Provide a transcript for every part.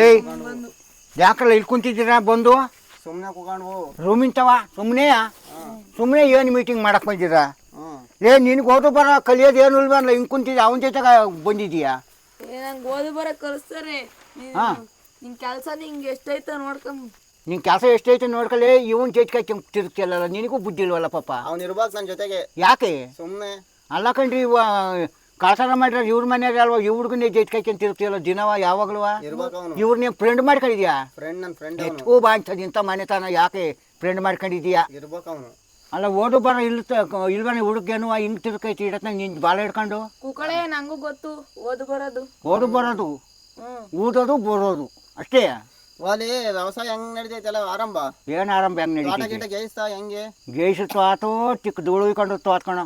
ಏಯ್ ಯಾಕಲ್ಲ ಇಲ್ಲಿ ಕುಂತಿದ್ದೀರಾ ಬಂದು ಸುಮ್ಮನೆ ಕೂತ್ಕೊಂಡು ರೂಮಿಂತವ ಸುಮ್ಮನೆ ಏನು ಮೀಟಿಂಗ್ ಮಾಡಕ್ ಬಂದಿದ್ದೀರಾ? ನಿನಗೆ ಓದು ಬರ ಕಲಿಯೋದು ಏನು ಇಲ್ವಲ್ಲ, ಹಿಂಗೆ ಕುಂತಿದ್ದೆ ಅವನ ಜೊತೆಗೆ ಬಂದಿದ್ದೀಯಾ? ನಂಗೆ ಓದು ಬರ ಕಲಿಸ್ತಾರೆ. ನಿನ್ ಕೆಲಸ ನಿಂಗೆ ಎಷ್ಟೈತ ನೋಡ್ಕೊಂಡ್ ನಿನ್ ಕೆಲಸ ಎಷ್ಟೈತೆ ನೋಡ್ಕೊಳ್ಳಿ. ಇವನ್ ಜೊತೆಗೆ ತಿರುಗ್ತಿಲ್ಲ, ನಿನಗೂ ಬುದ್ಧಿ ಇಲ್ವಲ್ಲ ಪಾಪ. ಅವ್ನು ಇರ್ಬೇಕು ನನ್ನ ಜೊತೆಗೆ. ಯಾಕೆ ಸುಮ್ಮನೆ ಅಲ್ಲ ಕಣ್ರಿ, ಕಳ್ತನ ಮಾಡ್ರ ಇವ್ರ ಮನೆಯವ್ರ ಅಲ್ವಾ, ಇವ್ರಿಗೂ ಜೈತ್ಕಾಯ್ಕೊಂಡು ತಿರುಗ್ತಿಯಲ್ಲ ದಿನವ ಯಾವಾಗ್ಲೂ. ಇವ್ರು ನೀವು ಫ್ರೆಂಡ್ ಮಾಡ್ಕೊಂಡಿದ್ಯಾ? ಫ್ರೆಂಡ್ ನನ್ನ ಫ್ರೆಂಡ್ ಎತ್ಕೂ ಬಾ ಅಂತದ ಇಂಥ ಮನೆತನ ಯಾಕೆ ಫ್ರೆಂಡ್ ಮಾಡ್ಕೊಂಡಿದ್ಯಾ? ಇರ್ಬೇಕು ಅವನು. ಅಲ್ಲ ಓದು ಬರ ಇಲ್ವನೇ ಹುಡುಗೇನು ಹಿಂಗೆ ತಿರುಗೈತಿ ಇಡತ್ನಾಗ ನಿನ್ ಬಾಳ ಹಿಡ್ಕೊಂಡು. ಕೂಕಳೆ ನಂಗೂ ಗೊತ್ತು ಓದು ಬರೋದು ಊದೋದು ಬರೋದು ಅಷ್ಟೇ. ಅಲ್ಲಿ ವ್ಯವಸಾಯ ಹೆಂಗ್ ನಡಿತೈತಲ್ಲ ಆರಂಭ? ಏನ್ ಆರಂಭ ಹೆಂಗ್ ನಡೀತೈತೆ? ಗೇಯಿಸ್ತಾ ಹೆಂಗೆ ಗೇಯಿಸುತ್ತೋ ಆತೋ ಚಿಕ್ಕ ಧೂಳು ಇಕೊಂಡು ಆತ್ಕೊಣ.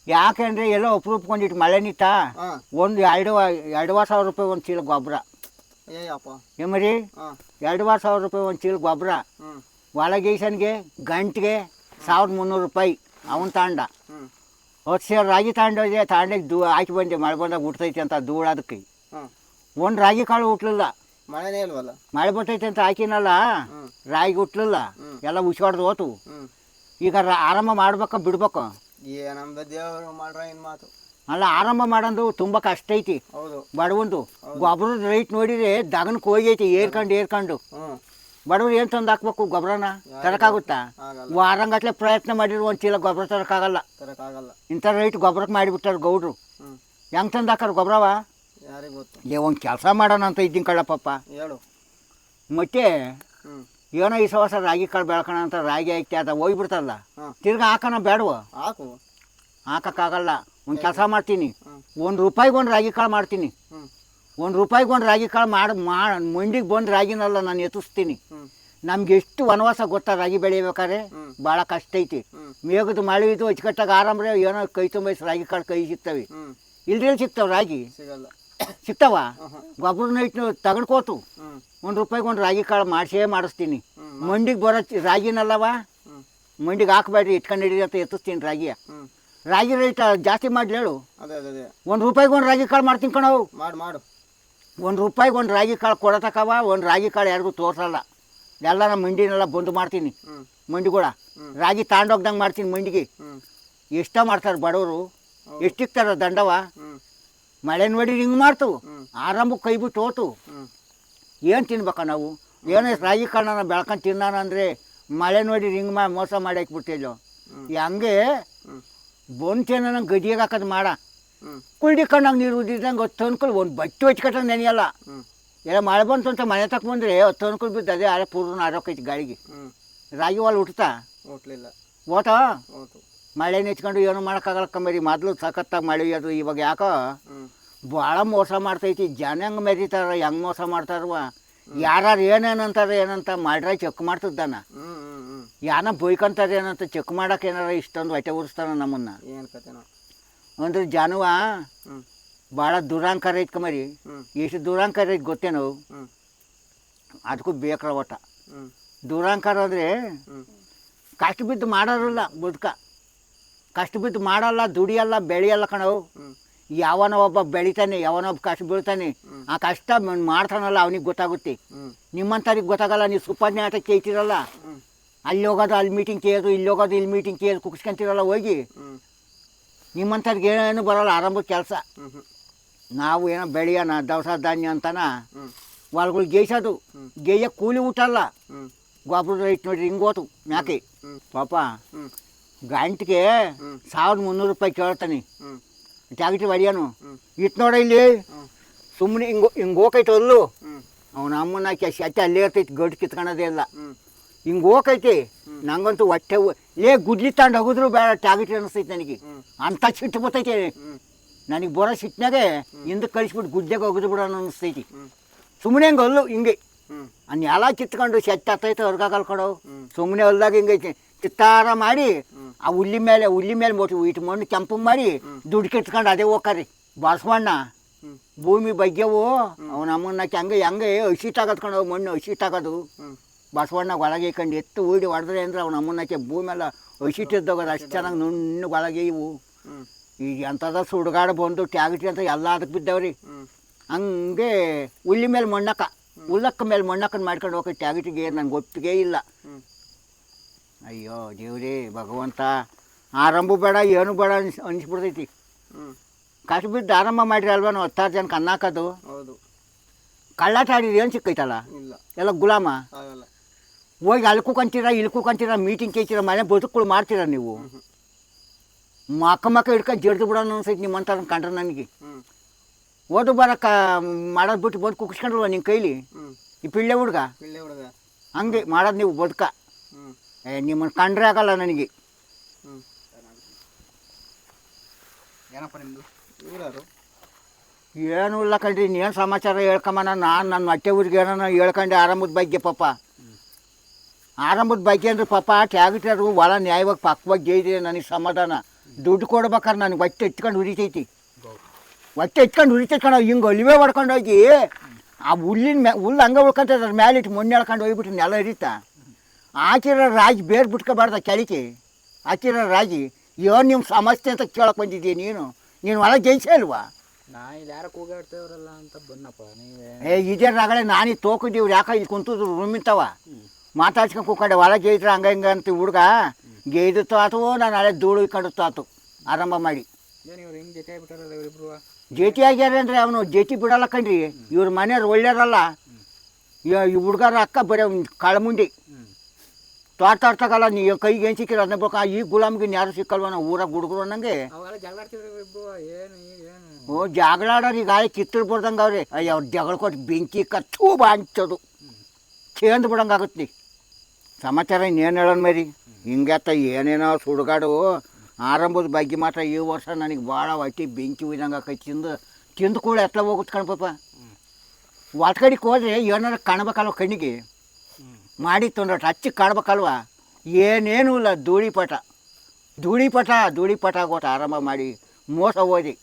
ಯಾಕೆಂದ್ರೆ ಎಲ್ಲೋ ಒಪ್ಪಿಕೊಂಡಿಟ್ಟು ಮಳೆ ನಿಂತ ಒಂದು 2,000 ರೂಪಾಯಿ ಒಂದು ಚೀಲ ಗೊಬ್ಬರ. ಏಮರಿ 2,000 ರೂಪಾಯಿ ಒಂದು ಚೀಲ ಗೊಬ್ಬರ. ಒಳಗೇಸನ್ಗೆ ಗಂಟೆಗೆ 1,300 ರೂಪಾಯಿ ಅವನು ತಾಂಡ. 10 ಸೇರು ರಾಗಿ ತಾಂಡೋದೆ, ತಾಂಡಕ್ಕೆ ಹಾಕಿ ಬಂದೆ. ಮಳೆ ಬಂದಾಗ ಹುಟ್ಟತೈತೆ ಅಂತ ಧೂಳು ಅದಕ್ಕೆ. ಒಂದು ರಾಗಿ ಕಾಳು ಹುಟ್ಲಿಲ್ಲ, ಮಳೆನೇ ಇಲ್ವಲ್ಲ. ಮಳೆ ಬರ್ತೈತೆ ಅಂತ ಹಾಕಿನಲ್ಲ, ರಾಗಿ ಹುಟ್ಲಿಲ್ಲ, ಎಲ್ಲ ಉಚ್ಕಾಡ್ದು ಹೋತು. ಈಗ ಆರಂಭ ಮಾಡ್ಬೇಕ ಬಿಡ್ಬೇಕು? ನಮ್ದು ದೇವರು ಮಾಡ್ರ ಇನ್ ಮಾತು ಅಲ್ಲ, ಆರಂಭ ಮಾಡೋದು ತುಂಬ ಕಷ್ಟ ಐತಿ. ಬಡವಂದು ಗೊಬ್ಬರದ ರೇಟ್ ನೋಡಿದ್ರೆ ದಗನಕ್ಕೆ ಹೋಗೈತಿ, ಏರ್ಕೊಂಡು ಬಡವ್ರು ಏನು ತಂದು ಹಾಕ್ಬೇಕು ಗೊಬ್ಬರನ? ತರಕಾಗುತ್ತಾ? ವಾರಂಗಟ್ಲೆ ಪ್ರಯತ್ನ ಮಾಡಿದ್ರು ಒಂದು ಚೀಲ ಗೊಬ್ಬರ ತರಕಾಗಲ್ಲ. ಇಂಥ ರೇಟ್ ಗೊಬ್ಬರಕ್ಕೆ ಮಾಡಿಬಿಟ್ಟಾರ ಗೌಡ್ರು. ಹೆಂಗೆ ತಂದು ಹಾಕಾರ ಗೊಬ್ಬರವ? ಒಂದು ಕೆಲಸ ಮಾಡೋಣ ಅಂತ ಇದ್ದೀನಿ ಕಳ್ಳಪ್ಪಪ್ಪ. ಮತ್ತೆ ಏನೋ ಈ ಸವಸ ರಾಗಿ ಕಾಳು ಬೆಳ್ಕೋಣ ಅಂತ ರಾಗಿ ಹಾಕಿ ಅದ ಹೋಗ್ಬಿಡ್ತಲ್ಲ, ತಿರ್ಗಾ ಹಾಕೋಣ ಬೇಡವ? ಹಾಕಕ್ಕಾಗಲ್ಲ. ಒಂದು ಕೆಲಸ ಮಾಡ್ತೀನಿ, ₹1 ಒಂದು ರಾಗಿ ಕಾಳು ಮಾಡ್ತೀನಿ. ₹1 ಒಂದು ರಾಗಿ ಕಾಳು ಮಂಡಿಗೆ ಬಂದು ರಾಗಿನಲ್ಲ ನಾನು ಎತ್ತಿಸ್ತೀನಿ. ನಮ್ಗೆ ಎಷ್ಟು ವನವಾಸ ಗೊತ್ತಾ ರಾಗಿ ಬೆಳಿಬೇಕಾದ್ರೆ? ಭಾಳ ಕಷ್ಟ ಐತಿ. ಮೇಘದ ಮಳೆ ಇದು ಅಚ್ಚುಕಟ್ಟಾಗ ಆರಂಭ ಏನೋ ಕೈ ತುಂಬ ರಾಗಿ ಕಾಳು ಕೈ ಸಿಗ್ತವೆ. ಇಲ್ದೇಳಿ ಸಿಗ್ತಾವ ರಾಗಿ? ಸಿಗ್ತಾವ. ಗೊಬ್ಬರನ ಇಟ್ಟು ತಗೊಂಡ್ಕೋತು. ₹1 ಒಂದು ರಾಗಿ ಕಾಳು ಮಾಡಿಸ್ತೀನಿ. ಮಂಡಿಗೆ ಬರೋ ರಾಗಿನಲ್ಲವ, ಮಂಡಿಗೆ ಹಾಕಬೇಡ್ರಿ, ಇಟ್ಕೊಂಡು ಹಿಡಿದು ಅಂತ ಎತ್ತಿಸ್ತೀನಿ ರಾಗಿಯ. ರಾಗಿ ರೇಟ್ ಜಾಸ್ತಿ ಮಾಡಲಿ ಹೇಳು. ₹1 ಒಂದು ರಾಗಿ ಕಾಳು ಮಾಡ್ತೀನಿ ಕಣವು. ₹1 ಒಂದು ರಾಗಿ ಕಾಳು ಕೊಡತಕ್ಕವ. ಒಂದು ರಾಗಿ ಕಾಳು ಯಾರಿಗೂ ತೋರಿಸಲ್ಲ. ಎಲ್ಲ ನಮ್ಮ ಮಂಡಿನೆಲ್ಲ ಬಂದು ಮಾಡ್ತೀನಿ. ಮಂಡಿಗಳ ರಾಗಿ ತಾಂಡೋಗ್ದಂಗೆ ಮಾಡ್ತೀನಿ ಮಂಡಿಗೆ. ಎಷ್ಟ ಮಾಡ್ತಾರೆ ಬಡವರು, ಎಷ್ಟಿಕ್ತಾರ ದಂಡವ? ಮಳೆ ನೋಡಿ ಹಿಂಗೆ ಮಾಡ್ತು, ಆರಂಭಕ್ಕೆ ಕೈ ಬಿಟ್ಟು ಹೋತು. ಏನು ತಿನ್ಬೇಕ ನಾವು? ಏನೋ ರಾಗಿ ಕಾಳನ್ನ ಬೆಳ್ಕೊಂಡು ತಿನ್ನಾನ ಅಂದರೆ ಮಳೆ ನೋಡಿ ಹಿಂಗೆ ಮೋಸ ಮಾಡಿ ಹಾಕ್ಬಿಟ್ಟಿಲ್ಲೋ. ಹಂಗೆ ಬಂತೇನ ನಂಗೆ ಗಡಿಯಾಗ ಹಾಕೋದು ಮಾಡ. ಕುಳ್ಳಿ ಕಣ್ಣಾಗ ನೀರು ಉದ್ದಿದ್ದಂಗೆ 10 ಅನುಕೂಲ ಒಂದು ಬಟ್ಟೆ ಹಚ್ಕಟ್ಟಂಗೆ ನೆನೆಯಲ್ಲ. ಎಲ್ಲ ಮಳೆ ಬಂತು ಅಂತ ಮನೆ ತಕ್ಕ ಬಂದರೆ 10 ಅನುಕೂಲ ಬಿದ್ದು ಅದೇ ಅರೆ ಪೂರ್ಣ ಆರೋಕೈತಿ ಗಾಳಿಗೆ. ರಾಗಿ ಹೊಲ ಹುಟ್ಟುತ್ತಾ ಓತಾ? ಮಳೆ ನೆಚ್ಕೊಂಡು ಏನೂ ಮಾಡೋಕ್ಕಾಗಲ್ಲ ಕಮ್ಮರಿ. ಮೊದಲು ಸಖತ್ತಾಗಿ ಮಳೆ ಅದು. ಇವಾಗ ಯಾಕೋ ಭಾಳ ಮೋಸ ಮಾಡ್ತೈತಿ. ಜನ ಹೆಂಗೆ ಮೆರೀತಾರ, ಹೆಂಗೆ ಮೋಸ ಮಾಡ್ತಾರವ. ಯಾರು ಏನೇನಂತಾರೆ ಏನಂತ ಮಾಡ್ರೆ ಚೆಕ್ ಮಾಡ್ತಿದ್ದಾನ. ಯಾನ ಬೈಕೊಂತಾರೆ ಏನಂತ ಚೆಕ್ ಮಾಡಕ್ಕೆ ಏನಾರ ಇಷ್ಟೊಂದು ಹೊಟ್ಟೆ ಉರಿಸ್ತಾನ ನಮ್ಮನ್ನ. ಅಂದ್ರೆ ಜನವ ಭಾಳ ದುರಾಂಕಾರ ಐತೆ ಕಮರಿ. ಎಷ್ಟು ದುರಾಂಕಾರ ಐತೆ ಗೊತ್ತೇನು? ಅದಕ್ಕೂ ಬೇಕ್ರ ಒಟ್ಟ. ದುರಾಂಕಾರ ಅಂದರೆ ಕಷ್ಟ ಬಿದ್ದು ಮಾಡೋರಲ್ಲ ಬದುಕ. ಕಷ್ಟ ಬಿದ್ದು ಮಾಡಲ್ಲ, ದುಡಿಯಲ್ಲ, ಬೆಳೆಯಲ್ಲ ಕಣವು. ಯಾವನ ಒಬ್ಬ ಬೆಳಿತಾನೆ, ಯಾವನೊಬ್ಬ ಕಷ್ಟ ಬೀಳ್ತಾನೆ, ಆ ಕಷ್ಟ ಮಾಡ್ತಾನಲ್ಲ ಅವನಿಗೆ ಗೊತ್ತಾಗುತ್ತೆ. ನಿಮ್ಮಂಥವ್ರಿಗೆ ಗೊತ್ತಾಗಲ್ಲ. ನೀವು ಸುಪಾಜ್ಞೆ ಆಟಕ್ಕೆ ಕೇಳ್ತಿರಲ್ಲ, ಅಲ್ಲಿ ಹೋಗೋದು ಅಲ್ಲಿ ಮೀಟಿಂಗ್ ಕೇಳೋದು, ಇಲ್ಲಿ ಹೋಗೋದು ಇಲ್ಲಿ ಮೀಟಿಂಗ್ ಕೇಳೋದು, ಕುಗ್ಸ್ಕೊಂತಿರಲ್ಲ ಹೋಗಿ. ನಿಮ್ಮಂಥವ್ರಿಗೆ ಏನು ಬರೋಲ್ಲ ಆರಂಭದ ಕೆಲಸ. ನಾವು ಏನೋ ಬೆಳೆಯೋಣ ದವಸ ಧಾನ್ಯ ಅಂತಾನ ಹೊಲ್ಗಳು ಗೇಯ್ಸೋದು. ಗೇಯಕ್ಕೆ ಕೂಲಿ ಊಟಲ್ಲ. ಗೊಬ್ಬರದ ರೇಟ್ ನೋಡ್ರಿ ಹಿಂಗೋತು ಮ್ಯಾಕೆ ಪಾಪ. ಗಂಟೆಗೆ 1,300 ರೂಪಾಯಿ ಕೇಳ್ತಾನೆ ಟ್ಯಾಕ್ಟ್ರಿ ಹೊಡಿಯೋನು. ಇಟ್ಟು ನೋಡ ಇಲ್ಲಿ ಸುಮ್ಮನೆ ಹಿಂಗೆ ಹೋಗೈತೆ ಅಲ್ಲು. ಅವನ ಅಮ್ಮನ ಶೆಟ್ಟಿ ಅಲ್ಲೇ ಇರ್ತೈತಿ, ಗಡ್ಡು ಕಿತ್ಕೊಳ್ಳೋದೇ ಇಲ್ಲ. ಹಿಂಗೆ ಹೋಗೈತಿ. ನಂಗಂತೂ ಹೊಟ್ಟೆ ಗುಡ್ಲಿ ತಗೊಂಡು ಹೋಗಿದ್ರು ಬೇಡ ಟ್ಯಾಕ್ಟ್ರಿ ಅನ್ನಿಸ್ತೈತಿ ನನಗೆ. ಅಂಥ ಸಿಟ್ಟು ಬರ್ತೈತೆ ನನಗೆ. ಬರೋ ಸಿಟ್ಟಿನಾಗೆ ಹಿಂದಕ್ಕೆ ಕಳಿಸ್ಬಿಟ್ಟು ಗುಡ್ಡೆಗೆ ಹೋಗಿದ್ರು ಬಿಡೋ ಅನ್ನಿಸ್ತೈತಿ. ಸುಮ್ಮನೆ ಹಿಂಗೆ ಅಲ್ಲು ಹಿಂಗೆ ಎಲ್ಲ ಕಿತ್ಕೊಂಡು ಸೆಟ್ ಹತ್ತೈತೆ ಹೊರ್ಗಾಗಲ್ ಕೊಡೋ. ಸುಮ್ಮನೆ ಹೊಲ್ದಾಗ ಹಿಂಗೈತಿ ಚಿತ್ತಾರ ಮಾಡಿ ಆ ಉಲ್ಲಿ ಮೇಲೆ ಮೊಟ್ಟು ಇಟ್ಟು ಮಣ್ಣು ಕೆಂಪು ಮಾಡಿ ದುಡ್ಡು ಕಿತ್ಕೊಂಡು ಅದೇ ಹೋಗ್ರಿ. ಬಸವಣ್ಣ ಭೂಮಿ ಬಗ್ಗೆವು ಅವನ ಅಮ್ಮನ್ನಕ್ಕೆ ಹೆಂಗೆ ಹಸಿಟ್ಟಾಗದು ಕಣೋ, ಮಣ್ಣು ಹಸಿಟ್ಟಾಗೋದು. ಬಸವಣ್ಣ ಒಳಗೆ ಇಕ್ಕೊಂಡು ಎತ್ತು ಊಡಿ ಹೊಡೆದ್ರೆ ಅಂದ್ರೆ ಅವನ ಅಮ್ಮನ್ನಕ್ಕೆ ಭೂಮಿ ಎಲ್ಲ ಹಸಿಟ್ಟಿದ್ದೋಗೋದು. ಅಷ್ಟು ಚೆನ್ನಾಗಿ ನುಣ್ಣಗೆ ಒಳಗೆ ಇವು. ಈಗ ಎಂಥದ ಸುಡುಗಾಡು ಬಂದು ಟ್ಯಾಕ್ಟ್ರಿ ಅಂತ ಎಲ್ಲ ಅದಕ್ಕೆ ಬಿದ್ದವ್ರಿ. ಹಂಗೆ ಹುಲ್ಲಿ ಮೇಲೆ ಮಣ್ಣಕ್ಕ ಹುಲ್ಲಕ್ಕ ಮೇಲೆ ಮಣ್ಣಕ್ಕನ್ನು ಮಾಡ್ಕೊಂಡು ಹೋಗಿ ಟ್ಯಾಗಿಟಿಗೆ ನನಗೆ ಒಪ್ಪಿಗೆ ಇಲ್ಲ. ಅಯ್ಯೋ ದೇವ್ರಿ ಭಗವಂತ, ಆರಂಭ ಬೇಡ ಏನು ಬೇಡ ಅನಿಸ್ಬಿಡ್ತೈತಿ. ಕಷ್ಟ ಬಿದ್ದು ಆರಂಭ ಮಾಡಿರಿ ಅಲ್ವಾ ನಾವು 10 ಜನಕ್ಕೆ ಅನ್ನ ಹಾಕೋದು. ಹೌದು. ಕಳ್ಳಾಟ ಆಡಿದ್ರೆ ಏನು ಸಿಕ್ಕೈತಲ್ಲ, ಇಲ್ಲ ಎಲ್ಲ ಗುಲಾಮ. ಆಗಲ್ಲ. ಹೋಗಿ ಅಲ್ಲಿ ಕೂಕಂತೀರ ಇಲ್ಲಿ ಕೂಕಂತೀರ, ಮೀಟಿಂಗ್ ಕೇಳ್ತೀರ, ಮನೆ ಬದುಕುಗಳು ಮಾಡ್ತೀರ ನೀವು. ಮಕ್ಕ ಹಿಡ್ಕೊಂಡು ಜಡ್ದು ಬಿಡೋಣ ಅನ್ಸೈತಿ ನಿಮ್ಮಂತ ಕಂಡ್ರೆ ನನಗೆ. ಓದು ಬರಕ್ಕೆ ಮಾಡೋದು ಬಿಟ್ಟು ಬಂದು ಕುಕ್ಸ್ಕೊಂಡ್ರಲ್ವ ನಿನ್ನ ಕೈಲಿ ಈ ಪಿಳ್ಳೆ ಹುಡುಗ ಹಂಗೆ ಮಾಡೋದು ನೀವು ಬದುಕ. ನಿಮ್ಮನ್ನು ಕಂಡ್ರೆ ಆಗಲ್ಲ ನನಗೆ. ಏನಪ್ಪ ನಿಮ್ಮದು ಊರಾರು? ಏನೂ ಇಲ್ಲ ಕಣ್ರಿ, ಇನ್ನೇನು ಸಮಾಚಾರ ಹೇಳ್ಕೊಂಬನ. ನಾನು ನನ್ನ ಹೊಟ್ಟೆ ಊರಿಗೆ ಏನೋ ಹೇಳ್ಕೊಂಡೆ ಆರಂಭದ ಬಗ್ಗೆ. ಪಾಪ ಆರಂಭದ ಬಗ್ಗೆ ಅಂದ್ರೆ ಪಾಪ ಟ್ಯಾಗಿಟರು ಹೊಲ ನ್ಯಾಯವಾಗಿ ಪಕ್ಕವಾಗಿ ಜೈದಿದೆ. ನನಗೆ ಸಮಾಧಾನ. ದುಡ್ಡು ಕೊಡ್ಬೇಕಾದ್ರೆ ನನಗೆ ಹೊಟ್ಟೆ ಎತ್ಕೊಂಡು ಉರಿತೈತಿ, ಹೊಟ್ಟೆ ಎತ್ಕೊಂಡು ಉರಿತೈತಿ ಕಣ. ಹಿಂಗೆ ಅಲಿವೆ ಹೊಡ್ಕೊಂಡು ಹೋಗಿ ಆ ಹುಲ್ಲು ಹಂಗೆ ಉಳ್ಕೊಂತ ಅದ್ರ ಮೇಲೆ ಇಟ್ಟು ಮೊನ್ನೆ ಎಳ್ಕೊಂಡು ಹೋಗ್ಬಿಟ್ಟು ನೆಲ ಹರಿತಾ. ಹಾಕಿರೋ ರಾಜಿ ಬೇರೆ ಬಿಟ್ಕೊಬಾರ್ದ ಕೆಳಕ್ಕೆ. ಹಾಕಿರೋ ರಾಜಿ ಏನು ನಿಮ್ಮ ಸಮಸ್ಯೆ ಅಂತ ಕೇಳಕ್ಕೆ ಬಂದಿದ್ದೀಯ ನೀನು ಹೊಲ ಜಯಿಸೇ ಅಲ್ವಾ? ನಾ ಇಲ್ಲಿ ಯಾರು ಕೂಗಾಡ್ತೇವ್ರಲ್ಲ ಅಂತ ಬಂದಪ್ಪ ನೀವೇ. ಇದೇ ರಾಗಳೆ ನಾನೀಗ ತೋಕಿದ್ದೀವ್ರು. ಯಾಕೆ ಇಲ್ಲಿ ಕುಂತಿದ್ರು ರೂಮಿಂತವ ಮಾತಾಡ್ಸ್ಕೊಂಡು ಕೂಕೊಂಡೆ ಹೊಲ ಗೇಯ್ದ್ರೆ ಹಂಗೆ ಹಿಂಗೆ ಅಂತ ಹುಡುಗ ಗೇಯ್ದುತ್ತೋ ಅಥವಾ ನಾನು ಹಳೆ ಧೂಳು ಇಕ್ಕೊಂಡುತ್ತೋ ಆತು ಆರಂಭ ಮಾಡಿ. ಏನು ಇವ್ರು ಹಿಂಗೆ ಜೊತೆ ಆಗ್ಬಿಟ್ಟಾರಲ್ಲ ಇವರಿಬ್ರು? ಜೇಟಿ ಆಗ್ಯಾರ ಅಂದರೆ ಅವನು ಜೇಟಿ ಬಿಡಲ್ಲ ಕಣ್ರಿ. ಇವ್ರ ಮನೆಯವ್ರು ಒಳ್ಳೆಯರಲ್ಲ. ಈ ಹುಡುಗರ ಅಕ್ಕ ಬರೀ ಕಳಮುಂಡಿ ತೋಟಗಲ್ಲ. ನೀವು ಕೈಗೆ ಏನು ಸಿಕ್ಕಿರ ಅದನ್ನ ಬೇಕು. ಈ ಗುಲಾಮ್ಗೆ ಯಾರು ಸಿಕ್ಕಲ್ವ ನಾವು ಊರಾಗ ಹುಡುಗರು ಅನ್ನಂಗೆ. ಅವೆಲ್ಲ ಜಗಳಾಡ್ತಿದ್ರು ಇವರಿಬ್ರು. ಏನು ಏನು ಓ ಜಗಳಾಡೋರು ಈಗ ಗಾಳಿ ಕಿತ್ತರು ಬರ್ದಂಗೆ ಅವ್ರಿ. ಅಯ್ಯ ಅವ್ರು ಜಗಳ ಕೊಟ್ಟು ಬೆಂಕಿ ಕಚ್ಚು ಬಾಂಚೋದು ಚೇಂದ್ ಬಿಡಂಗೆ ಆಗುತ್ತೆ. ಸಮಾಚಾರ ಇನ್ನೇನು ಹೇಳೋಣ ಮೇರಿ. ಹಿಂಗತ್ತ ಏನೇನೋ ಸುಡುಗಾಡು. ಆರಂಭದ ಬಗ್ಗೆ ಮಾತ್ರ ಈ ವರ್ಷ ನನಗೆ ಭಾಳ ಹೊಟ್ಟೆ ಬೆಂಕಿ ಉಯ್ದಂಗೆ ಆಕೈತಿ. ತಿಂದು ಕೂಡ ಎತ್ತ ಹೋಗುತ್ತೆ ಕಣ್ಪಾಪ. ಒಟ್ಕಡಿಗೆ ಹೋದ್ರೆ ಏನಾರು ಕಾಣ್ಬೇಕಲ್ವ ಕಣ್ಣಿಗೆ. ಮಾಡಿ ತೊಂದ್ರೆ ಹಚ್ಚಿ ಕಾಡ್ಬೇಕಲ್ವ. ಏನೇನೂ ಇಲ್ಲ. ಧೂಳಿಪಟ ಗೊತ್ತಾ. ಆರಂಭ ಮಾಡಿ ಮೋಸ ಹೋದಿ.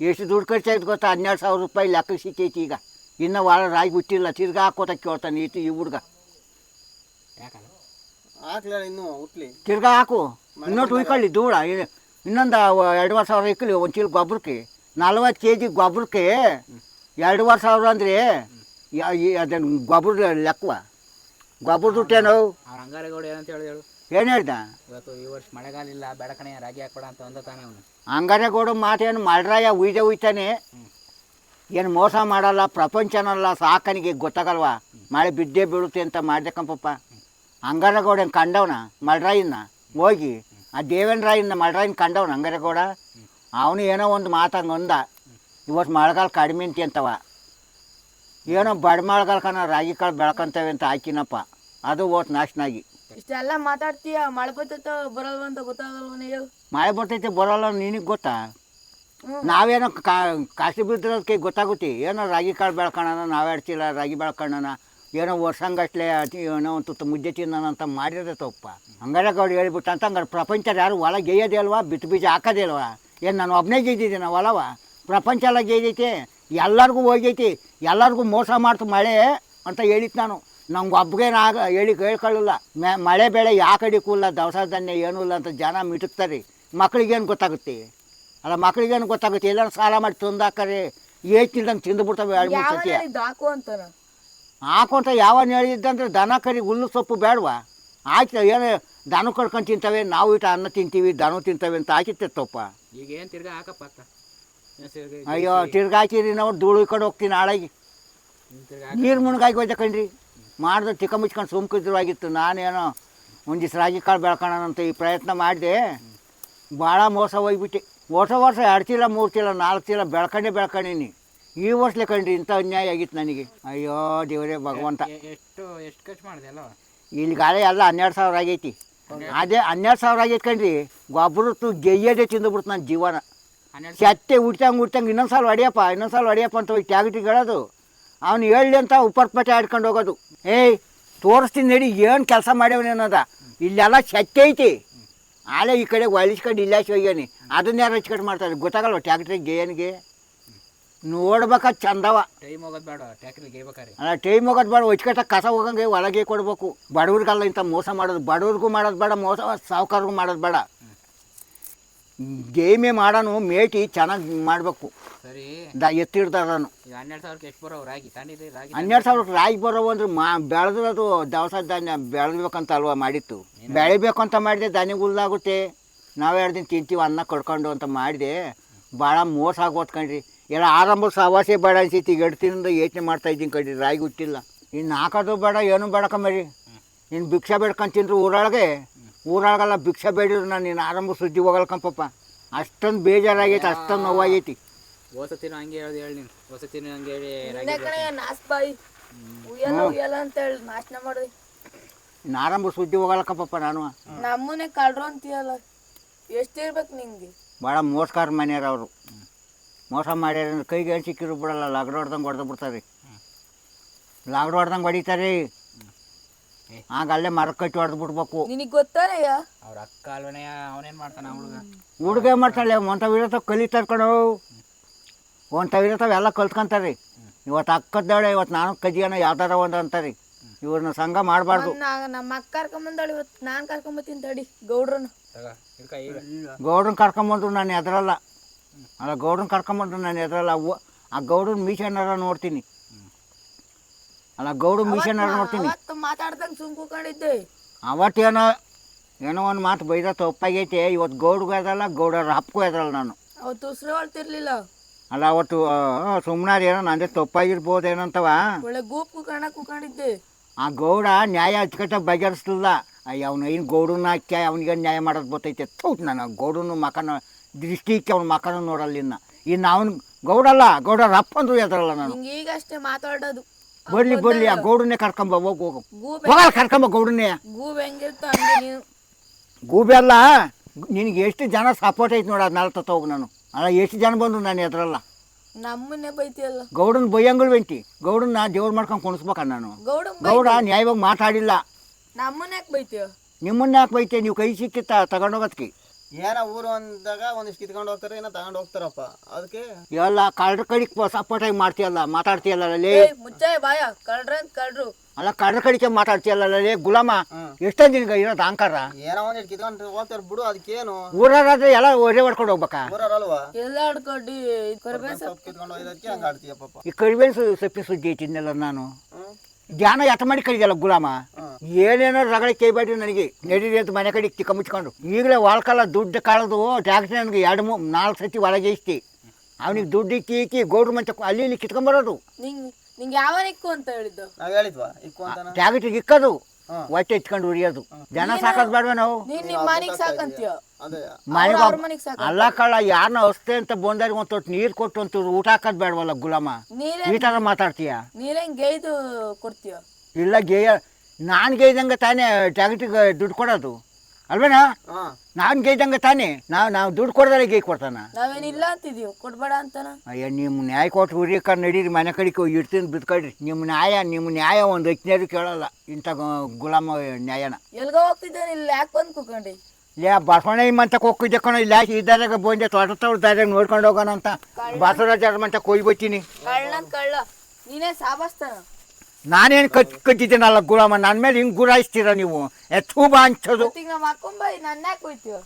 ಎಷ್ಟು ದುಡ್ಡು ಖರ್ಚಾಯ್ತು ಗೊತ್ತಾ? 12,000 ರೂಪಾಯಿ ಲೆಕ್ಕ ಸಿಕ್ಕೈತಿ. ಈಗ ಇನ್ನೂ ವಾರ ರಾಗಿ ಬಿಟ್ಟಿಲ್ಲ. ತಿರ್ಗಾ ಹಾಕೋತ ಕೇಳ್ತಾನೆ ಈ ಹುಡುಗ. ಯಾಕಲ್ಲ ಹಾಕ್ಲಿಲ್ಲ ಇನ್ನೂ ಹುಟ್ಲಿ. ತಿರ್ಗಾ ಹಾಕು ಇನ್ನೊಟ್ಟು ಉಯ್ಕೊಳ್ಳಿ ಧೂಳ. ಇನ್ನೊಂದು 2,500 ಇಕ್ಕಲಿ ಒಂದು ಚೀಲ ಗೊಬ್ಬರಕ್ಕೆ. 40 kg ಗೊಬ್ಬರಕ್ಕೆ 2,500 ಅಂದರೆ ಅದನ್ನು ಗೊಬ್ಬರದ ಲೆಕ್ಕವ. ಗೊಬ್ಬರ ದುಡ್ಡೇನು? ಅವ್ರ ಹಂಗಾರೇಗೌಡ ಏನಂತ ಹೇಳು. ಏನು ಹೇಳ್ದ? ಇವತ್ತು ಈ ವರ್ಷ ಮಳೆಗಾಲ ಇಲ್ಲ, ಬೆಳಕಣೆ ರಾಗಿ ಹಾಕ್ಬೇಡ ಅಂತ ಅಂದ ತಾನೆ ಅವನು. ಹಂಗಾರೇಗೌಡ ಮಾತೇನು ಮಳ್ರಾಯ ಉಯ್ತಾನೆ. ಏನು ಮೋಸ ಮಾಡಲ್ಲ. ಪ್ರಪಂಚನಲ್ಲ ಸಾಕನಿಗೆ ಗೊತ್ತಾಗಲ್ವ ಮಳೆ ಬಿದ್ದೇ ಬೀಳುತ್ತೆ ಅಂತ ಮಾಡ್ದಕ್ಕಂಪಪ್ಪ. ಹಂಗಾರೇಗೌಡ ಕಂಡವನ ಮಳ್ರಾಯಿನ ಹೋಗಿ ಆ ದೇವೇಂದ್ರಾಯಿನ ಮಳ್ರಾಯಿನ ಕಂಡವನ ಹಂಗಾರೇಗೌಡ. ಅವನು ಏನೋ ಒಂದು ಮಾತಂಗೆ ಅಂದ, ಇವತ್ತು ಮಳೆಗಾಲ ಕಡಿಮೆ ಅಂತವ. ಏನೋ ಬಡ ಮಳೆಗಾಲ ರಾಗಿ ಕಾಳು ಬೆಳ್ಕೊಂತೇವೆ ಅಂತ ಹಾಕಿನಪ್ಪ. ಅದು ಓಟ್ ನಾಶನಾಗಿ. ಇಷ್ಟೆಲ್ಲ ಮಾತಾಡ್ತೀಯ, ಮಳೆ ಬರ್ತೈತೋ ಬರಲ್ವ ಅಂತ ಗೊತ್ತಾಗಲ್ವ ನೀವು? ಮಳೆ ಬರ್ತೈತೆ ಬರೋಲ್ಲ ನಿನಗೆ ಗೊತ್ತಾ? ನಾವೇನೋ ಕಾಸಿ ಬಿದ್ದಿರೋದಕ್ಕೆ ಗೊತ್ತಾಗುತ್ತೆ. ಏನೋ ರಾಗಿ ಕಾಳು ಬೆಳ್ಕೊಳ್ಳೋಣ, ನಾವೇ ಆಡ್ತಿಲ್ಲ ರಾಗಿ ಬೆಳ್ಕೊಳ್ಳೋಣ, ಏನೋ ವರ್ಷಂಗಟ್ಲೆ ಏನೋ ಒಂದು ಮುದ್ದೆ ತಿನ್ನೋಣ ಅಂತ ಮಾಡಿರೋದೇ ತಪ್ಪ. ಹಂಗಾರೇಗೌಡ ಹೇಳ್ಬಿಟ್ಟು ಅಂತ. ಹಂಗಾರೆ ಪ್ರಪಂಚದ ಯಾರು ಹೊಲ ಗೇಯೋದೇ ಅಲ್ವಾ? ಬಿತ್ತು ಬೀಜ ಹಾಕೋದೇ ಅಲ್ವಾ? ಏನು ನಾನು ಒಬ್ಬನೇ ಗೇಯ್ದಿದ್ದೀನಿ ಹೊಲವ? ಪ್ರಪಂಚ ಎಲ್ಲ ಗೇಯ್ದೈತೆ, ಎಲ್ಲರಿಗೂ ಹೋಗೈತಿ, ಎಲ್ಲರಿಗೂ ಮೋಸ ಮಾಡ್ತು ಮಳೆ ಅಂತ ಹೇಳಿತ್ತು ನಾನು. ನಂಗೆ ಒಬ್ಬಗೇನು ಹೇಳ್ಕೊಳ್ಳಲ್ಲ. ಮಳೆ ಬೆಳೆ ಯಾಕಡಿಗೂ ಇಲ್ಲ, ದವಸ ಧಾನ್ಯ ಏನೂ ಇಲ್ಲ ಅಂತ ಜನ ಮಿಟುಕ್ತಾರೆ. ಮಕ್ಳಿಗೇನು ಗೊತ್ತಾಗುತ್ತೆ? ಅಲ್ಲ ಮಕ್ಳಿಗೇನು ಗೊತ್ತಾಗುತ್ತೆ? ಎಲ್ಲರೂ ಸಾಲ ಮಾಡಿ ತಂದಾಕರೆ ಏಟಿಲ್ದಂಗೆ ತಿಂದುಬಿಡ್ತವೆ 2-3 ಸತಿ. ಹಾಕು ಅಂತಾರ ಹಾಕೊಂತ ಯಾವನ್ ಹೇಳಿದ್ದಂದ್ರೆ ದನ ಕರಿ ಹುಲ್ಲು ಸೊಪ್ಪು ಬೇಡವಾ? ಆಯ್ತು ಏನು ದನ ಕಡ್ಕೊಂಡು ತಿಂತವೆ, ನಾವು ಇಟ್ಟು ಅನ್ನ ತಿಂತೀವಿ, ದನ ತಿಂತವೆ ಅಂತ ಹಾಕಿತ್ತಪ್ಪ. ಈಗ ಏನು ತಿರ್ಗಾ ಹಾಕಪ್ಪ. ಅಯ್ಯೋ ತಿರ್ಗಾ ಹಾಕಿರಿ ನಾವು ಧೂಳು ಕಡೆ ಹೋಗ್ತೀನಿ ಹಾಳಾಗಿ. ನೀರು ಮುಳುಗಾಗಿ ಹೋಯ್ದೆ ಕಣ್ರಿ. ಮಾಡಿದ್ರೆ ಚಿಕ್ಕ ಮುಚ್ಕೊಂಡು ಸುಮ್ಕಿದ್ರು ಆಗಿತ್ತು. ನಾನೇನೋ ಒಂದಿವ್ಸ ರಾಗಿ ಕಾಳು ಬೆಳ್ಕೊಳ್ಳೋಣಂತ ಈ ಪ್ರಯತ್ನ ಮಾಡಿದೆ. ಭಾಳ ಮೋಸ ಹೋಗ್ಬಿಟ್ಟು ವರ್ಷ 2 ಚೀಲ 3 ಚೀಲ 4 ಚೀಲ ಬೆಳ್ಕೊಂಡೀನಿ. ಈ ವರ್ಷಲೇ ಕಣ್ರಿ ಇಂಥ ಅನ್ಯಾಯ ಆಗಿತ್ತು ನನಗೆ. ಅಯ್ಯೋ ದೇವರೇ ಭಗವಂತ. ಎಷ್ಟು ಖರ್ಚು ಮಾಡಿದೆ ಅಲ್ಲ? ಇಲ್ಲಿ ಗಾಳಿ ಎಲ್ಲ 12,000 ಆಗೈತಿ. ಅದೇ 12,000 ಆಗೈತಿ ಕಣ್ರಿ. ಗೊಬ್ಬರತ್ತು ಗೆಯ್ಯದೇ ತಿಂದುಬಿಡ್ತು ನನ್ನ ಜೀವನ. ಚತ್ತೆ ಉಡ್ತಂಗೆ ಇನ್ನೊಂದು ಸಲ ಹೊಡಿಯಪ್ಪ ಅಂತ ಹೋಗಿ ಟ್ಯಾಗಿಟಿಗೆ ಹೇಳೋದು. ಅವ್ನು ಹೇಳಲಿ ಅಂತ ಉಪ್ಪರ್ಪಟ್ಟೆ ಆಡ್ಕೊಂಡು ಹೋಗೋದು. ಏಯ್ ತೋರಿಸ್ತೀನಿ ನಡಿ ಏನು ಕೆಲಸ ಮಾಡ್ಯವನೇನದ. ಇಲ್ಲೆಲ್ಲ ಚತ್ತೆ ಐತಿ. ಆಳೆ ಈ ಕಡೆ ಒಲಿಸ್ಕೊಂಡು ಇಲ್ಲಾಸಿ ಹೋಗ್ಯಾನಿ. ಅದನ್ನ ಯಾರು ಹಚ್ಕಟ್ಟು ಮಾಡ್ತಾರೆ ಗೊತ್ತಾಗಲ್ವ? ಟ್ಯಾಕ್ಟ್ರಿಗೆ ಗೇಯನ್ಗೆ ನೋಡ್ಬೇಕಾ ಚಂದವ. ಟೈಮ್ ಹೋಗೋದು ಬೇಡ ಟ್ಯಾಕ್ಟ್ರಿಗೆ ಗೇಯ್ಬೇಕಾರೆ. ಅಲ್ಲ ಟೈಮ್ ಹೋಗೋದು ಬೇಡ. ಹೊಚ್ಕಟ್ಟ ಕಸ ಹೋಗಂಗೆ ಒಳಗೆ ಕೊಡ್ಬೇಕು. ಬಡವ್ರಿಗಲ್ಲ ಇಂಥ ಮೋಸ ಮಾಡೋದು. ಬಡವ್ರಿಗೂ ಮಾಡೋದು ಬೇಡ, ಮೋಸ ಸಾವುಕಾರಿಗೂ ಮಾಡೋದು ಬೇಡ. ಗೇಮೆ ಮಾಡೋನು ಮೇಟಿ ಚೆನ್ನಾಗಿ ಮಾಡಬೇಕು. ಸರಿ ಎತ್ತಿಡ್ದಾರನು. 12,000ಕ್ಕೆ ಎಷ್ಟು ಬರೋ ರಾಗಿ ತಂದಿದ್ರಿ ರಾಗಿ 12,000 ರಾಗಿ ಬರೋವು ಅಂದ್ರೆ ಬೆಳೆದ್ರದು ದವಸ ಧಾನ್ಯ ಬೆಳೆದ್ಬೇಕಂತ ಅಲ್ವಾ ಮಾಡಿತ್ತು. ಬೆಳಿಬೇಕು ಅಂತ ಮಾಡಿದೆ, ಧಾನ್ಯ ಹುಲ್ಲಾಗುತ್ತೆ, ನಾವು 2 ದಿನ ತಿಂತೀವಿ ಅನ್ನ ಕಡ್ಕೊಂಡು ಅಂತ ಮಾಡಿದೆ. ಭಾಳ ಮೋಸ ಆಗೋತ್ ಕಣ್ರಿ. ಎಲ್ಲ ಆರಂಭ ಸವಾಸೆ ಬೇಡ ಅನ್ಸೈತಿ. ಈಗ 2 ದಿನದಿಂದ ಯೋಚನೆ ಮಾಡ್ತಾ ಇದ್ದೀನಿ ಕಣ್ರಿ, ರಾಗಿ ಹುಟ್ಟಿಲ್ಲ. ಇನ್ನು ಹಾಕೋದು ಬೇಡ, ಏನು ಬೇಡ ಕಮ್ಮರಿ. ಇನ್ನು ಭಿಕ್ಷೆ ಬೇಡ್ಕೊಂಡು ತಿಂದ್ರು ಊರೊಳಗೆಲ್ಲ ಭಿಕ್ಷೆ ಬೇಡಿದ್ರು ನಾನು ಇನ್ನು ಆರಂಭ ಸುದ್ದಿ ಹೋಗಲ್ಕಂಪಪ್ಪ. ಅಷ್ಟೊಂದು ಬೇಜಾರಾಗೈತಿ, ಅಷ್ಟೊಂದು ನೋವಾಗೈತಿ. ವಸತಿನೂ ಹಂಗೆ ಹೇಳಿ ನೀನು, ವಸತಿನೂ ಹಂಗೆ ಹೇಳಿ ನಾಶ ಬಾಯಿ ಉಯ್ಯಲ್ಲ ಅಂತ ಹೇಳಿ ನಾಶನ ಮಾಡಿದೆ. ಇನ್ನು ಆರಂಭ ಸುದ್ದಿ ಹೋಗಲ್ಕಂಪಪ್ಪ ನಾನು. ನಮ್ಮನೆ ಕಳ್ರು ಅಂತೀಯಲ್ಲ, ಎಷ್ಟಿರ್ಬೇಕು ನಿಂಗೆ? ಭಾಳ ಮೋಸಗಾರ ಮನೆಯವ್ರು ಅವರು. ಮೋಸ ಮಾಡ್ಯಾರ, ಕೈಗೆ ಏನು ಸಿಕ್ಕಿರು ಬಿಡಲ್ಲ, ಲಾಗಡು ಹೊಡ್ದಂಗೆ ಹೊಡೆದು ಬಿಡ್ತಾರೆ. ಲಾಗಡು ಹೊಡ್ದಂಗೆ ಹೊಡಿತಾರೆ. ಆಗ ಅಲ್ಲೇ ಮರ ಕಟ್ಟಿ ಹೊಡೆದು ಬಿಡ್ಬೇಕು. ನಿನಗೆ ಗೊತ್ತಾರಯ್ಯ ಅವ್ರ ಅಕ್ಕ ಅಲ್ವನೇ, ಅವನೇನು ಮಾಡ್ತಾನೆ ಹುಡುಗ ಮಾಡ್ತಾಳೆ. ಒಂಥವಿರತಾವ ಕಲಿತಾರೆ ಕಣೋ, ಒಂಥವಿರತಾವ ಎಲ್ಲ ಕಲ್ತ್ಕೊಂತಾರೆ. ಇವತ್ತು ಅಕ್ಕದ್ದಾಳೆ, ಇವತ್ತು ನಾನು ಕಜಿಯನ ಯಾವ್ದಾರ ಒಂದು ಅಂತಾರೆ. ಇವ್ರನ್ನ ಸಂಘ ಮಾಡಬಾರ್ದು. ನಮ್ಮ ಅಕ್ಕ ಕರ್ಕೊಂಬಂದಾಳು, ಇವತ್ತು ನಾನು ಕರ್ಕೊಂಬತ್ತೀನಿ ತಡಿ ಗೌಡ್ರನ್ನ. ಗೌಡ್ರನ್ನ ಕರ್ಕೊಂಬಂದ್ರು ನಾನು ಎದ್ರಲ್ಲ. ಅಲ್ಲ, ಗೌಡ್ರನ್ನ ಕರ್ಕೊಂಬಂದ್ರು ನಾನು ಎದ್ರಲ್ಲ. ಆ ಗೌಡ್ರನ್ನ ಮೀಸನ್ನಾರ ನೋಡ್ತೀನಿ. ಅಲ್ಲ, ಗೌಡ್ರ ಮೀಸನ್ನಾರ ನೋಡ್ತೀನಿ. ಮಾತಾಡ್ದಂಗೆ ಸುಮ್ ಕೂಕೊಂಡಿದ್ದೆ. ಏನೋ ಒಂದು ಮಾತು ಬೈದ ತಪ್ಪಾಗೈತೆ. ಇವತ್ತು ಗೌಡ್ಗೂ ಎದ್ರಲ್ಲ, ಗೌಡರ ಹಪ್ಪಗೂ ಎದ್ರಲ್ಲ ನಾನು. ಅವತ್ತು ಉಸಿರು ಹೊಳ್ತಿರ್ಲಿಲ್ಲ. ಅಲ್ಲ, ಅವತ್ತು ಸುಮ್ಮನಾರ ಏನೋ ನಂದೇ ತಪ್ಪಾಗಿರ್ಬೋದು ಏನಂತವ. ಒಳ್ಳೆ ಗೂಪ್ ಕೂಕೊಂಡಿದ್ದೆ. ಆ ಗೌಡ ನ್ಯಾಯ ಅಚ್ಚುಕಟ್ಟಾಗಿ ಬಗೆಹರಿಸ್ಲಿಲ್ಲ. ಅವನು ಏನು ಗೌಡನ ಹಾಕಿ ಅವನಿಗೆ ನ್ಯಾಯ ಮಾಡೋದು ಗೊತ್ತೈತೆ. ತೌಟ್ ನಾನು ಗೌಡನ ಮಕನ ದೃಷ್ಟಿ ಇಕ್ಕಿ ಅವ್ನ ಮಕನ ನೋಡಲ್ಲ. ಇನ್ನು ಅವನು ಗೌಡಲ್ಲ, ಗೌಡರ ಅಪ್ಪ ಅಂದ್ರು ಎದ್ರಲ್ಲ ನಾನು. ಈಗ ಅಷ್ಟೇ ಮಾತಾಡೋದು. ಬರ್ಲಿ ಆ ಗೌಡನ್ನೇ ಕರ್ಕೊಂಬ, ಹೋಗಲ್ಲ ಕರ್ಕೊಂಬ ಗೌಡನ್ನೇ. ಗೂಬ್ ಹೆಂಗಿರ್ತ ಹಂಗೆ ನೀನು. ಗೂಬೆ ಅಲ್ಲ, ನಿನಗೆ ಎಷ್ಟು ಜನ ಸಪೋರ್ಟ್ ಐತೆ ನೋಡಿ, ಅದನ್ನೆಲ್ಲ ಹೋಗಿ ನಾನು. ಅಲ್ಲ, ಎಷ್ಟು ಜನ ಬಂದರು ನಾನು ಎದ್ರಲ್ಲ. ನಮ್ಮನ್ನೇ ಬೈತಿಯಲ್ಲ. ಗೌಡನ ಬೈಯಂಗಲ್ವೇಂಟಿ, ಗೌಡನ್ನ ದೇವ್ರು ಮಾಡ್ಕೊಂಡು ಕುಣಿಸ್ಬೇಕ ನಾನು. ಗೌಡ ನ್ಯಾಯವಾಗಿ ಮಾತಾಡಿಲ್ಲ. ನಮ್ಮನ್ನ ಯಾಕೆ ಬೈತೀಯ? ನಿಮ್ಮನ್ನ ಯಾಕೆ ಬೈತೆ? ನೀವು ಕೈ ಸಿಕ್ಕಿತ್ತ ತಗೊಂಡೋಗೋದಕ್ಕೆ. ಏನೋ ಊರು ಅಂದಾಗ ಒಂದಿಷ್ಟು ಕಿತ್ಕೊಂಡು ಹೋಗ್ತಾರೆ, ಏನೋ ತಗೊಂಡು ಹೋಗ್ತಾರಪ್ಪ. ಅದಕ್ಕೆ ಎಲ್ಲ ಕಳ್ರ ಕಡಿಗೆ ಸಪೋರ್ಟಾಗಿ ಮಾಡ್ತೀಯಲ್ಲ, ಮಾತಾಡ್ತೀಯಲ್ಲ ಲೇ. ಮುಚ್ಚಾಯ ಬಾಯ, ಕಳ್ರು ಅಲ್ಲ, ಕಳ್ರ ಕಡಿಕೆ ಮಾತಾಡ್ತೀಯಲ್ಲ ಲೇ ಗುಲಾಮ. ಎಷ್ಟೊಂದು ನಿನ್ಗೆ ಇರೋದು ಅಹಂಕಾರ. ಏನೋ ಒಂದಿಷ್ಟು ಕಿತ್ಕೊಂಡು ಹೋಗ್ತಾರೆ ಬಿಡು, ಅದಕ್ಕೇನು. ಊರಾದ್ರೆ ಎಲ್ಲ ಒರೆ ಹೊಡ್ಕೊಂಡು ಹೋಗ್ಬೇಕಾ? ಊರಲ್ವಾ ಎಲ್ಲ ಆಡ್ಕೊಂಡು ಕಿತ್ಕೊಂಡು ಹೋಗೋದಕ್ಕೆ ಹಂಗೆ ಆಡ್ತೀಯಪ್ಪ. ಈ ಕರಿಬೇವು ಸೊಪ್ಪಿನ ಸುದ್ದಿ ಐತಿದ್ನಲ್ಲ ನಾನು. ಧ್ಯಾನ ಎತ್ತ ಮಾಡಿ ಕಳಿದಲ್ಲ ಗುಲಾಮ. ಏನೇನೋ ರಗಳೆ ಕೈಬೇಡ್ರಿ ನನಗೆ. ನಡೀರಿ ಅಂತ ಮನೆ ಕಡೆಗೆ ಚಿಕ್ಕ ಮುಚ್ಕೊಂಡು. ಈಗಲೇ ವಾಳ್ಕಲ್ಲ ದುಡ್ಡು ಕಾಳದು ಟ್ಯಾಕ್ಸಿ ನನಗೆ 2-4 ಸತಿ ಒಳಗೆ ಇಷ್ಟಿ. ಅವನಿಗೆ ದುಡ್ಡು ಇಕ್ಕಿ ಗೌಡ್ರ ಮಂಚ ಅಲ್ಲಿ ಇಲ್ಲಿ ಕಿತ್ಕೊಂಬರೋದು. ನಿಂಗೆ ಯಾವ ಇಕ್ಕು ಅಂತ ಹೇಳಿದ್ದು? ನಾವ್ ಹೇಳಿದ್ವಾ ಇಕ್ಕು ಅಂತ? ಟ್ಯಾಕ್ಸಿಗೆ ಇಕ್ಕೋದು, ಹೊಟ್ಟೆ ಇಟ್ಕೊಂಡು ಉರಿಯೋದು. ಜನ ಸಾಕೋದು ಬೇಡವ ನಾವು? ಮನೆಗೆ ಸಾಕಂತೀಯ? ಮನೆಗೆ ಅಲ್ಲ ಕಳ್ಳ, ಯಾರನ್ನ ಹೊಸ್ತೆ ಅಂತ ಬಂದವ್ರಿಗೆ ಒಂದು ತೊಟ್ಟು ನೀರು ಕೊಟ್ಟು ಒಂದು ಊಟ ಹಾಕೋದು ಬೇಡವಲ್ಲ ಗುಲಾಮ. ಈ ಥರ ಮಾತಾಡ್ತೀಯ? ನೀರೇನ್ ಗೇಯ್ದು ಕೊಡ್ತೀಯ? ಇಲ್ಲ, ನಾನು ಗೇಯ್ದಂಗೆ ತಾನೇ ಟ್ಯಾಕ್ಸಿಗೆ ದುಡ್ಡು ಕೊಡೋದು ಅಲ್ವೇನಾ? ನಾನು ಗೇಯ್ದಂಗೆ ತಾನೇ. ನಾವು ದುಡ್ಡು ಕೊಡ್ದಾರೆ ಗೇ ಕೊಡ್ತಾನ? ನಾವೇನಿಲ್ಲ ಅಂತಿದೀವಿ, ಕೊಡ್ಬೇಡ ಅಂತಾನ. ಅಯ್ಯ, ನಿಮ್ಮ ನ್ಯಾಯ ಕೊಟ್ಟು ಉರಿಯಕ್ಕ ನಡೀರಿ, ಮನೆ ಕಡೆಗೆ ಇಡ್ತೀನಿ ಬಿದ್ಕೊಳ್ರಿ. ನಿಮ್ಮ ನ್ಯಾಯ ಒಂದು ಅಜ್ಞರು ಕೇಳಲ್ಲ ಇಂಥ ಗುಲಾಮ ನ್ಯಾಯನ. ಎಲ್ಗ ಹೋಗ್ತಿದ್ದೆ, ಇಲ್ಲಿ ಯಾಕೆ ಬಂದು ಕೂಕೊಂಡಿ? ಲೇ ಬಸವಣ್ಣ ಮಂತಕ್ಕೆ ಹೋಗಿದ್ದೆ ಕಣೋ. ಇಲ್ಲ ಇದ್ದಾಗ ಬಂದೆ, ತೋಟದವ್ರ ದಾರ್ಯಾಗ ನೋಡ್ಕೊಂಡು ಹೋಗೋಣ ಅಂತ ಬಸವರಾಜ ಮಂತಕ್ಕೆ ಹೋಗ್ಬತ್ತೀನಿ. ಕಳ್ಳ ನೀನೇ ಸಾಬಸ್ತಾನ. ನಾನೇನು ಕಟ್ಟಿದ್ದೀನಲ್ಲ ಗುಲಾಮ, ನನ್ನ ಮೇಲೆ ಹಿಂಗೆ ಗುರಾಯಿಸ್ತೀರ ನೀವು. ತೂಬ ಹಂಚೋದು. ನಮ್ಮ ಅಕ್ಕಂಬ ನನ್ನ ಯಾಕೆ ಹೋಯ್ತೀವ?